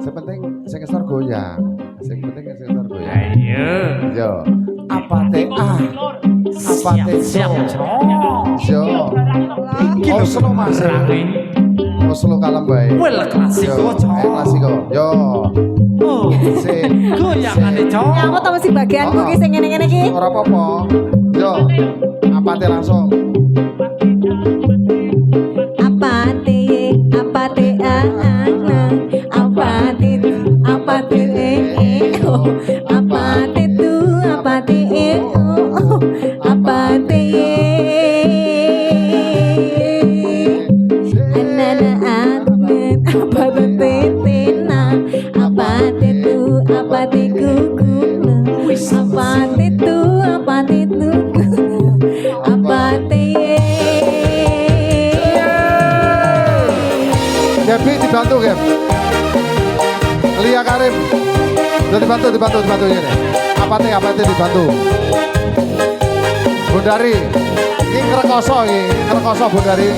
Sepenting sing ngesor goyang. Sing penting sing ngesor goyang. Ayo. Yo. Apa teh ah? Apa teh Siap, Yo. Iki lho Oslo Mas. rapi. Oslo kalem bae. Wel klasiko, Cok. Klasiko. Yo. Oh, goyangane, Cok. Nyamuk ta mesti bagianku ki sing ngene-ngene ki. Ora apa-apa. Yo. Apa teh langsung. Apa te a na apa te apa te oh apa te tu apa te oh apa te anana atmen apa te na apa te tu apa te kuku na apa te tu apa te tu apa te Gabi dibantu, Gap. Lia Karim. Dibantu ini. Apa teh dibantu. Bundari. Ini ngrekoso Bundari.